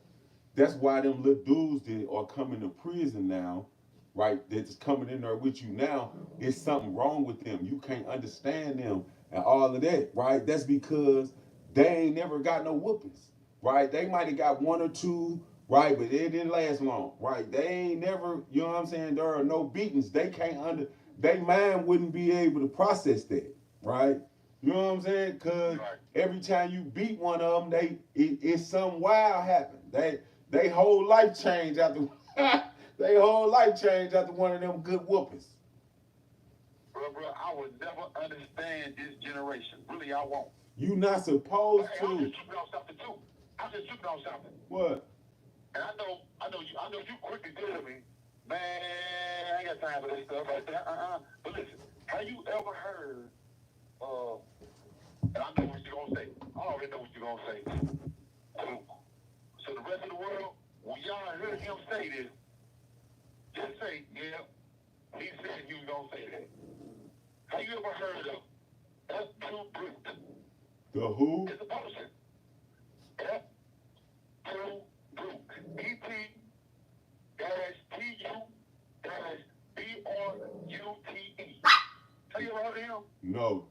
That's why them little dudes that are coming to prison now, right? That's coming in there with you now. It's something wrong with them. You can't understand them and all of that, right? That's because they ain't never got no whoopings, right? They might have got one or two, right? But it didn't last long, right? They ain't never, you know what I'm saying? There are no beatings. They can't their mind wouldn't be able to process that, right? You know what I'm saying? Because every time you beat one of them, it's some wild happen. They whole life change after they whole life change after one of them good whoopings. Bro, I would never understand this generation. Really, I won't. You not supposed to. I'm just tripping on something too. I'm just tripping on something. What? And I know you quick to deal with me. Man, I ain't got time for this stuff like that. But listen, have you ever heard and I know what you're gonna say. I already know what you're gonna say. So the rest of the world, when y'all heard him say this, just say, yeah, he said you was gonna say that. Have you ever heard of F2 Brute? The who? It's a person. F2 Brute. E-T-U-B-R-U-T-E. Have you ever heard of him? No.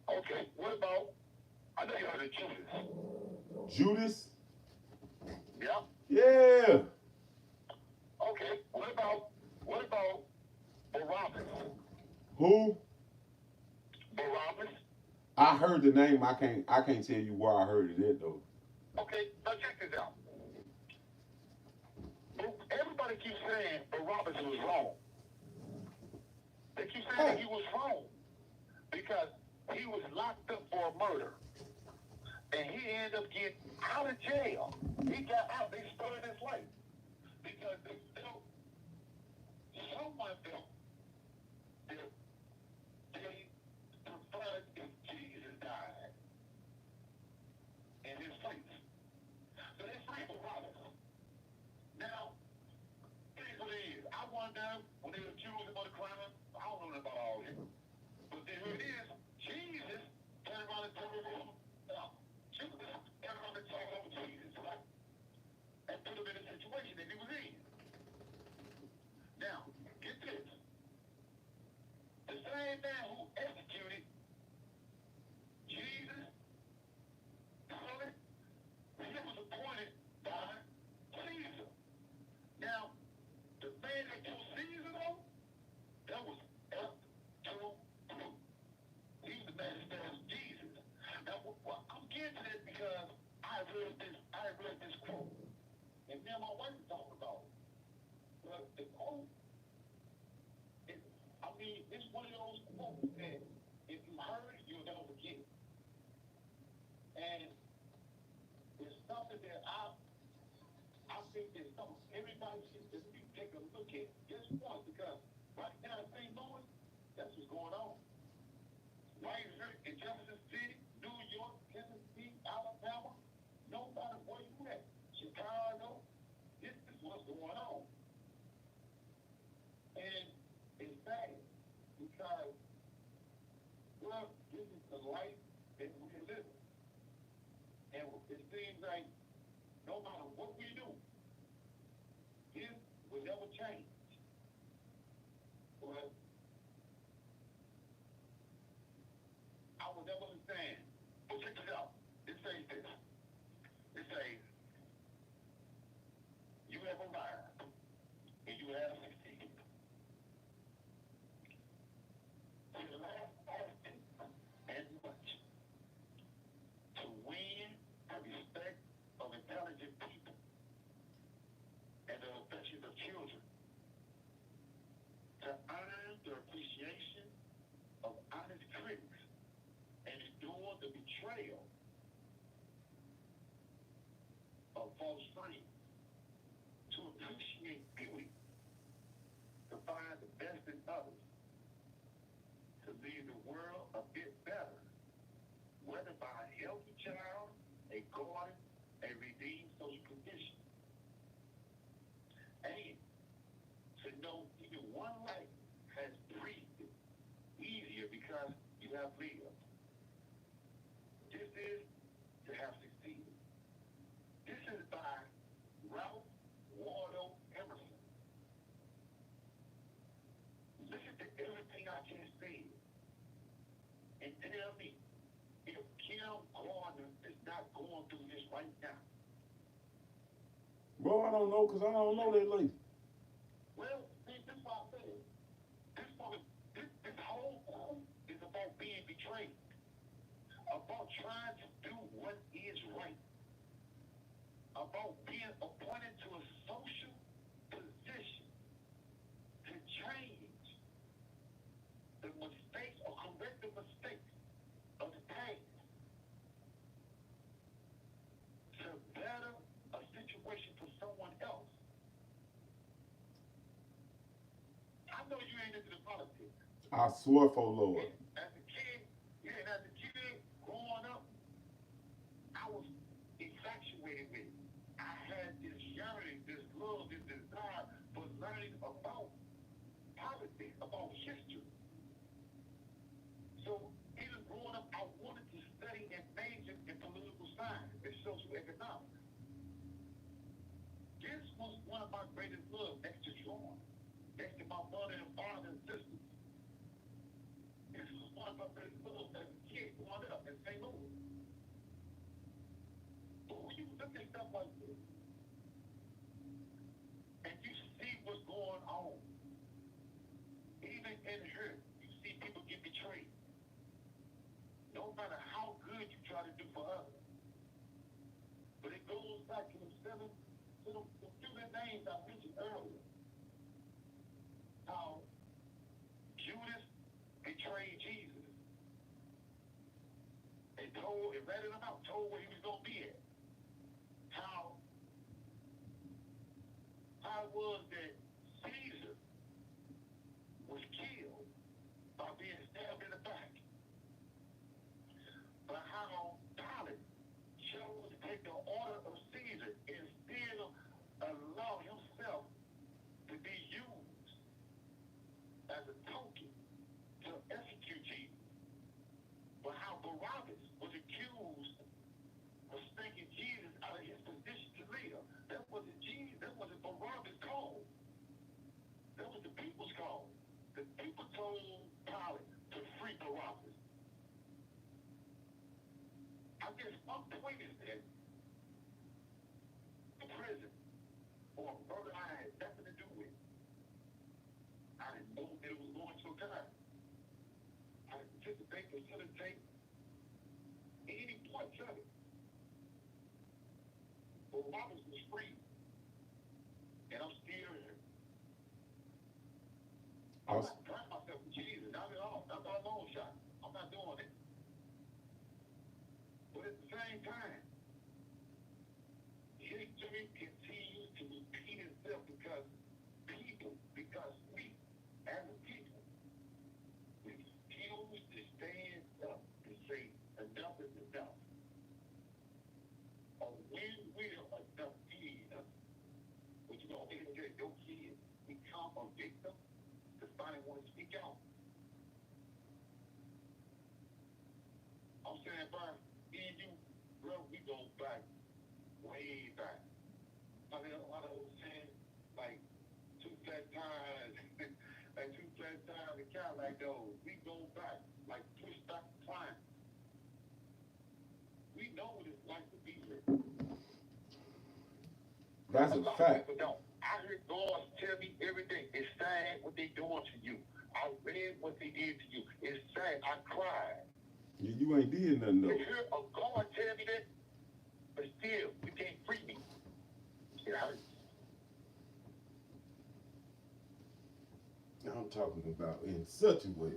Okay, what about, I know you heard of Judas. Judas? Yeah? Yeah. Okay, what about Barabbas? Who? Barabbas? I heard the name. I can't tell you where I heard it at though. Okay, now check this out. Everybody keeps saying Barabbas was wrong. They keep saying that he was wrong because he was locked up for a murder. And he ended up getting out of jail. He got out. They spared his life. Because they felt, someone felt that they preferred if Jesus died in his place. So they freed Barabbas. Now, here's what it is. I wonder when they accused him of the crime, I don't know about all this. But then here it is. Jesus turned around and told him, Jesus turned around and told him Jesus, right? And put him in a situation that he was in. Now, get this. The same man who executed Jesus, he was appointed by Caesar. Now, the man that killed Caesar, though, that was F2 Brute. He's the man that stands Jesus. Now, I'm getting to that because I read this quote. And me and my wife were talking about it. But the quote, it's one of those quotes that if you heard it, you'll never forget it. And it's something that I think that everybody should just take a look at just once, because right now in St. Louis, that's what's going on. Right here in Jefferson City, New York, Tennessee, Alabama, no matter where you at, Chicago, this is what's going on. And it's bad because, well, this is the life that we're living. And it seems like no matter what we do, this will never change. But I will never understand. But check this out. It says this. It says, you have arrived and you have succeeded. You have often and much to win the respect of intelligent people and the affection of children, to earn the appreciation of honest critics and endure the betrayal of false friends, to appreciate beauty, to find the best in others, to leave the world a bit better, whether by a healthy child, a garden, a redeemed social condition. And to know even one life has breathed easier because you have lived. This is to have succeeded. This is by Ralph Waldo Emerson. Listen to everything I just said and tell me if Kim Gardner is not going through this right now. Bro, I don't know, because I don't know that lady. Well, see, this is what I said. This whole quote is about being betrayed, about trying to do what is right, about being appointed to a social position to change the mistakes or correct the mistakes of the past, to better a situation for someone else. I know you ain't into the politics. I swear for Lord. As a kid, growing up, I was infatuated with it. I had about history. So even growing up, I wanted to study and major in political science and social economics. This was one of my greatest loves next to drawing, next to my mother and father and sisters. This was one of my greatest loves as a kid growing up in St. Louis. But when you look at stuff like this and you see what's going on, even in here, you see people get betrayed. No matter how good you try to do for others. But it goes back to the seven names I mentioned earlier. How Judas betrayed Jesus. And ratted him out, told where he was going to be at. How it was that Caesar was killed by being stabbed in the back. But how Pilate chose to take the order of Caesar and still allow himself to be used as a token to execute Jesus. But how Barabbas was accused of stinking Jesus out of his position to live. That wasn't Jesus, that wasn't Barabbas' call. That was the people's call. The people told Pilate to free Barabbas. I guess my point is that the prison or a murder I had nothing to do with. I didn't know that it was going to occur. I didn't participate, facilitate any parts of it. But Barabbas was free. And I'm still here. I'm not trying myself with Jesus, not at all. Not by a long shot. I'm not doing it. But at the same time, history continues to repeat itself because we, as a people, we refuse to stand up and say enough is enough. Or when will enough be enough? When you don't even get your kids become a victim to finally want to speak out. I'm saying, bro, me and you, bro, we go back, way back. I mean, a lot of those saying, like, two flat tires, like two flat tires, and count like those. We go back, like push back climb. We know what it's like to be here. That's a fact. People don't. I hear God tell me every day, it's sad what they doing to you. I read what they did to you. It's sad. I cried. You ain't did nothing though. You hear a God tell me that, but still, you can't free me. It hurts. I'm talking about in such a way.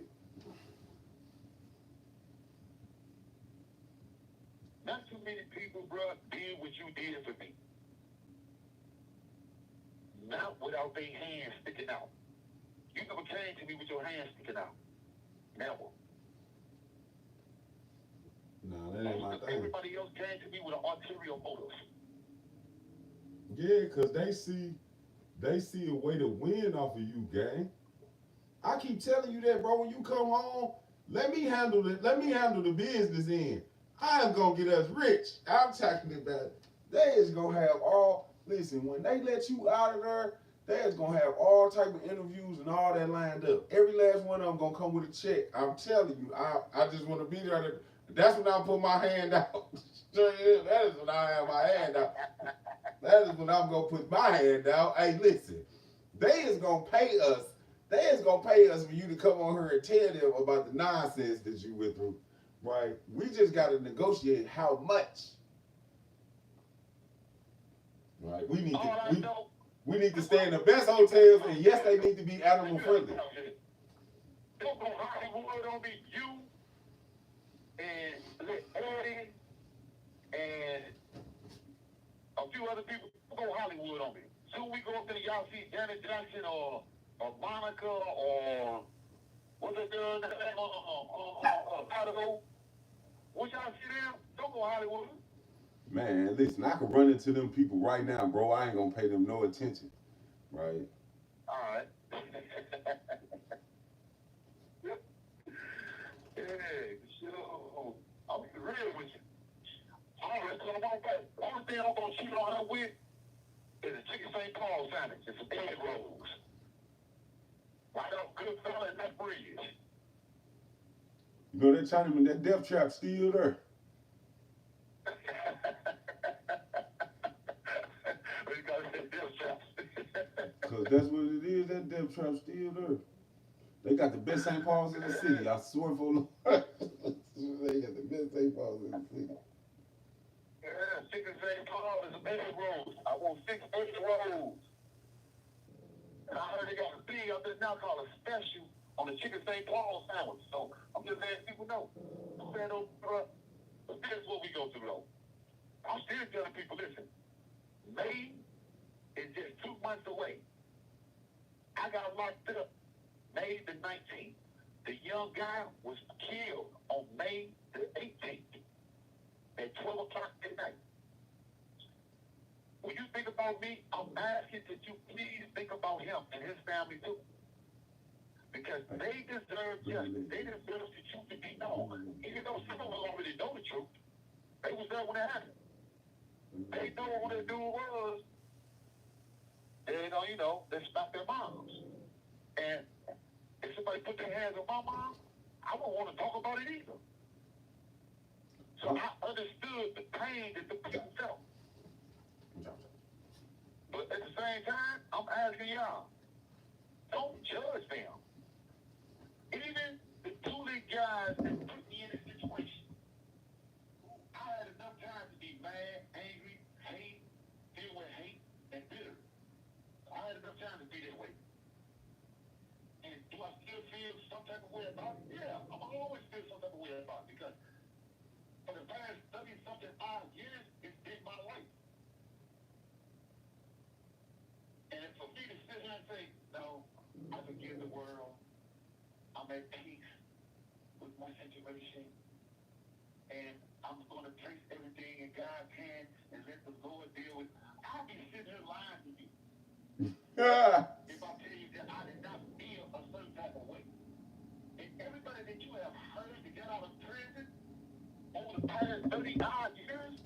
Not too many people, bro, did what you did for me. Not without their hands sticking out. You never came to me with your hands sticking out. Never. No, that ain't my thing. Everybody else came to me with an ulterior motive. Yeah, cause they see a way to win off of you, gang. I keep telling you that, bro. When you come home, let me handle it. Let me handle the business end. I am gonna get us rich. I'm talking about. They is gonna have all. Listen, when they let you out of there, they is gonna have all type of interviews and all that lined up. Every last one of them gonna come with a check. I'm telling you. I just want to be there. That's when I put my hand out. That is when I have my hand out. That is when I'm gonna put my hand out. Hey, listen, they is gonna pay us. They is gonna pay us for you to come on here and tell them about the nonsense that you went through, right? We just gotta negotiate how much. Right? We need to stay in the best hotels, and yes, they need to be animal friendly. Don't go Hollywood on me, you and Eddie and a few other people. Don't go Hollywood on me. Soon we go up there, y'all see Janet Jackson or Monica or what's that girl name? Idaho. Once y'all see them, don't go Hollywood. Man, listen, I can run into them people right now, bro. I ain't gonna pay them no attention, right? All right. thing I'm gonna cheat on her with is a chicken St. Paul sandwich and some egg rolls. Right off Goodfellas and that bridge. You know that Chinaman, that death trap still there. We got that death trap. Cause that's what it is, that death trap still there. They got the best St. Paul's in the city, I swear for Lord. They got the best St. Paul's in the city. Yeah, chicken St. Paul and some egg rolls. I want 6 egg rolls. And I heard they got a big up there now called a special on the chicken St. Paul sandwich. So I'm just letting people know. I'm saying, oh, bro, but this is what we go through, though. I'm still telling people, listen, May is just 2 months away. I got locked up May the 19th. The young guy was killed on May the 18th at 12 o'clock at night. When you think about me, I'm asking that you please think about him and his family too. Because they deserve justice. They deserve the truth to be known. Even though some of them already know the truth, they was there when it happened. They know who the dude was. They know, they smacked their moms. And if somebody put their hands on my mom, I wouldn't want to talk about it either. So I understood the pain that the people felt. But at the same time, I'm asking y'all, don't judge them. Even the 2 little guys that put me in a situation, I had enough time to be mad, angry, hate, deal with hate, and bitter. I had enough time to be that way. And do I still feel some type of way about it? Yeah, I'm always feel some type of way about it because for the past 30-something odd years, it's been my life. And for me to sit here and say, no, I forgive the world, I'm at peace with my situation, and I'm going to place everything in God's hands and let the Lord deal with it, I'll be sitting here lying to you. If I tell you that I did not feel a certain type of way. And everybody that you have heard to get out of prison over the past 30-odd years,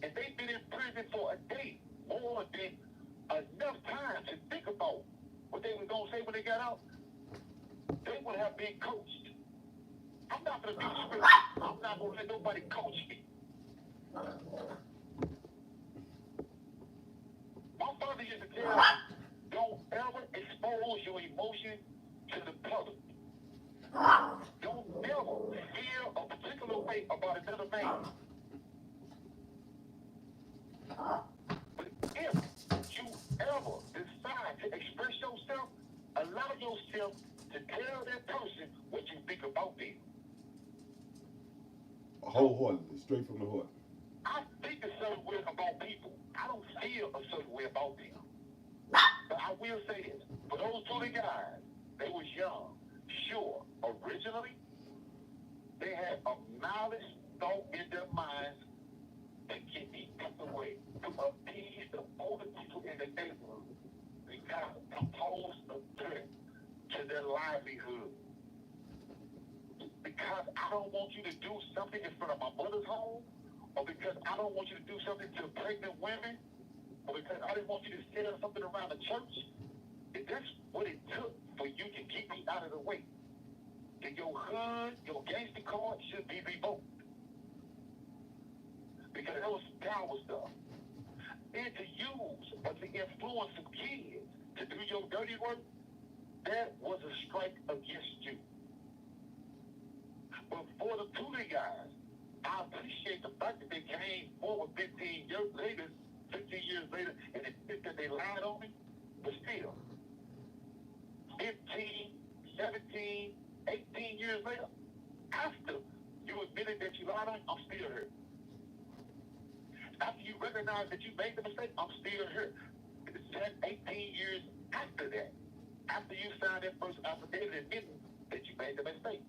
and they've been in prison for a day, more than enough time to think about what they were going to say when they got out, they would have been coached. I'm not going to be scripted. I'm not going to let nobody coach me. My father used to tell me, don't ever expose your emotion to the public. Don't ever feel a particular way about another man. But if you ever decide to express yourself, allow yourself to tell that person what you think about them. Wholeheartedly, straight from the heart. I think a certain way about people. I don't feel a certain way about them. But I will say this. For those 2 guys, they was young, sure. Originally, they had a malice thought in their minds to get me out the way, to appease the older people in the neighborhood. They kind of proposed a threat to their livelihood. Because I don't want you to do something in front of my mother's home, or because I don't want you to do something to pregnant women, or because I didn't want you to sell something around the church. If that's what it took for you to keep me out of the way, then your hood, your gangster card should be revoked. Because that was power stuff. And to use or to influence some kids to do your dirty work, that was a strike against you. But for the 2 guys, I appreciate the fact that they came forward 15 years later, and admit that they lied on me. But still, 15, 17, 18 years later, after you admitted that you lied on me, I'm still here. After you recognize that you made the mistake, I'm still here. It's 10, 18 years after that, after you signed that first affidavit admitting that you made the mistake.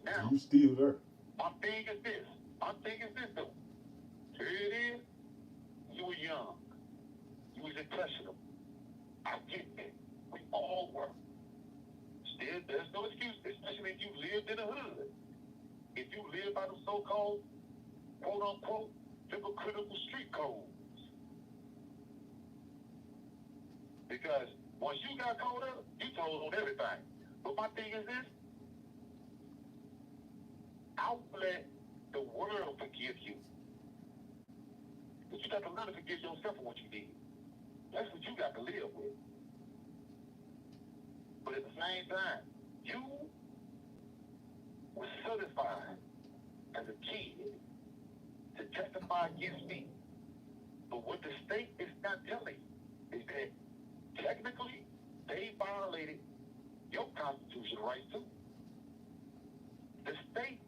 Now, you still there. my thing is this though. Here it is. You were young. You was impressionable. I get that. We all were. Still, there's no excuse, especially if you lived in the hood. If you live by the so-called, quote-unquote, hypocritical street codes. Because once you got caught up, you told on everything. But my thing is this, I'll let the world forgive you. But you got to learn to forgive yourself for what you did. That's what you got to live with. But at the same time, you were certified as a kid to testify against me. But what the state is not telling you is that technically they violated your constitutional rights too. The state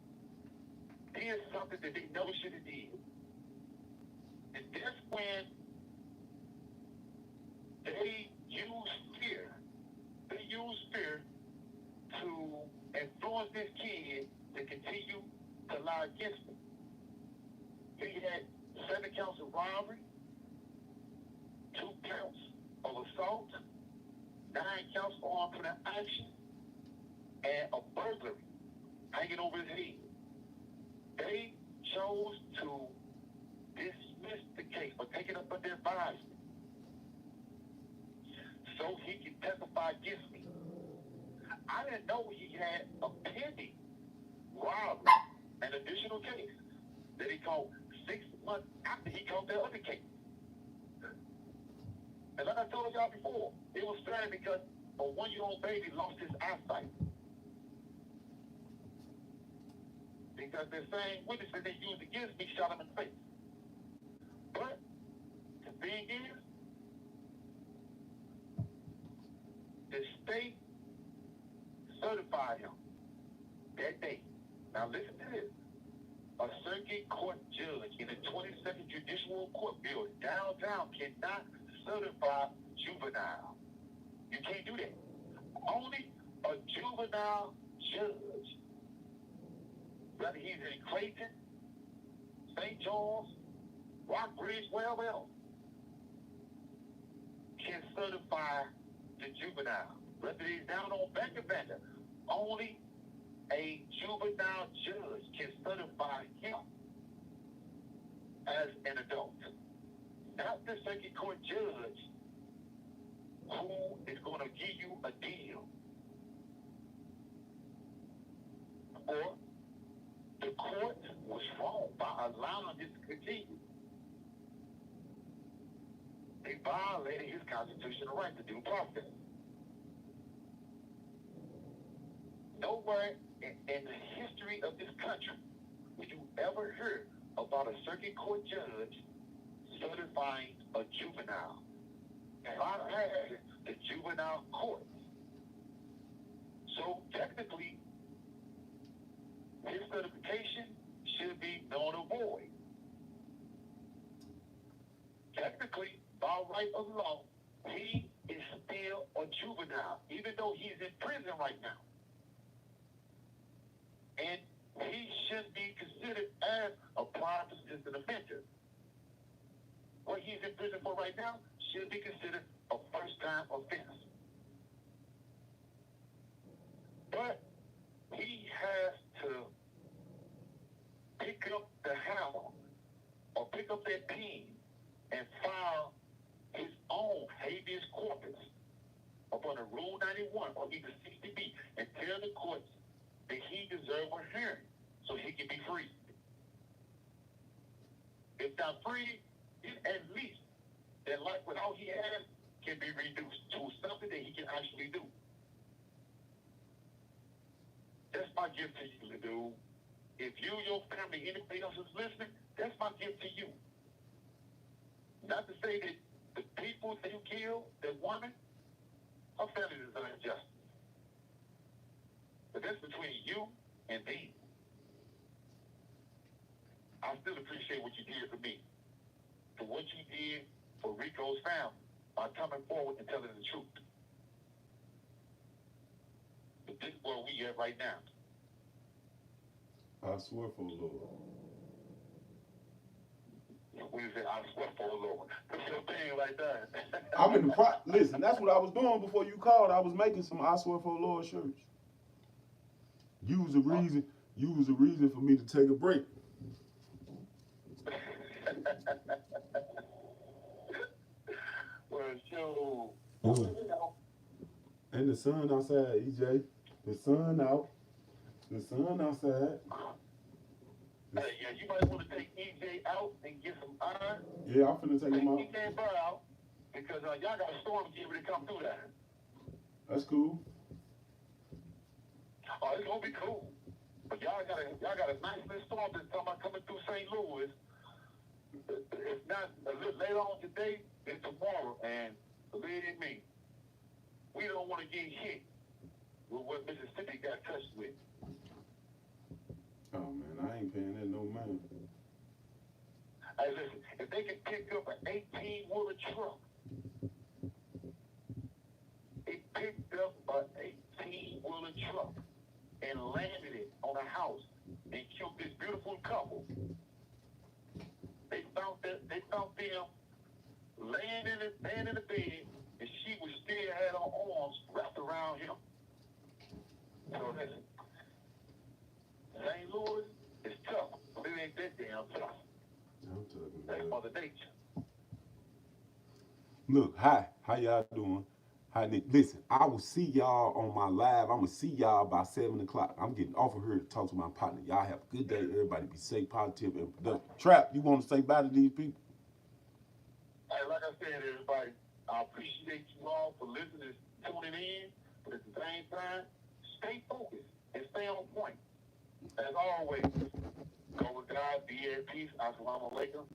did something that they never should have did. And that's when they use fear. They use fear to influence this kid to continue to lie against me. He had 7 counts of robbery, 2 counts of assault, 9 counts of armed action, and a burglary hanging over his head. They chose to dismiss the case or take it up under advisement so he could testify against me. I didn't know he had a pending robbery, an additional case that he caught 6 months after he caught the other case. And like I told y'all before, it was sad because a 1-year-old baby lost his eyesight. Because the same witness that they used against me shot him in the face. But the thing is, the state certified him that day. Now listen to this. A circuit court judge in the 22nd Judicial Court building downtown cannot certify juvenile. You can't do that. Only a juvenile judge, whether he's in Clayton, St. Charles, Rockbridge, wherever else, can certify the juvenile. Whether he's down on Banker, only a juvenile judge can certify him as an adult. Not the circuit court judge who is going to give you a deal. Or the court was wrong by allowing this to continue. They violated his constitutional right to due process. Nowhere in the history of this country would you ever hear about a circuit court judge certifying a juvenile. And I had the juvenile court. So technically, his certification should be null and void. Technically, by right of law, he is still a juvenile, even though he's in prison right now. And he should be considered as a prime persistent offender. What he's in prison for right now should be considered a first-time offense. But he has to pick up the hammer or pick up that pen and file his own habeas corpus upon a Rule 91 or either 60B and tell the courts that he deserves a hearing so he can be free. If not free, at least that life without he has can be reduced to something that he can actually do. That's my gift to you, dude. If you, your family, anybody else is listening, that's my gift to you. Not to say that the people that you killed, that woman, her family is unjust. But that's between you and me. I still appreciate what you did for me, for what you did for Rico's family by coming forward and telling the truth. But this is where we at right now. I swear for the Lord. We said, I swear for the Lord. That's your thing right there. I'm in the listen, that's what I was doing before you called. I was making some I swear for the Lord shirts. Use a reason for me to take a break. Well, so, Ooh. you know, And the sun outside, EJ. The sun out. The sun outside. The, hey, yeah, you might want to take EJ out and get some iron. yeah, I'm finna take him Take out. EJ Burr out because y'all got a storm getting ready to come through there. That's cool. Oh, it's gonna be cool. But y'all got a nice little storm that's talking about coming through St. Louis. It's not a little later on today, it's tomorrow. And believe me, we don't want to get hit with what Mississippi got touched with. Oh man, I ain't paying that no man. Hey, listen, if they can pick up an 18-wheeler truck, they picked up an 18-wheeler truck and landed it on a house and killed this beautiful couple. They found them laying in the bed, and she was still had her arms wrapped around him. So listen, St. Louis is tough, but it ain't that damn tough. I'm talking That's about. Mother Nature. Look, hi. How y'all doing? Hi, Nick. Listen, I will see y'all on my live. I'm gonna see y'all by 7 o'clock. I'm getting off of here to talk to my partner. Y'all have a good day. Everybody be safe, positive, and productive. Trap, you want to say bye to these people? Hey, like I said, everybody, I appreciate you all for listening, tuning in, but at the same time, stay focused and stay on point. As always, go with God, be at peace. Assalamu alaikum.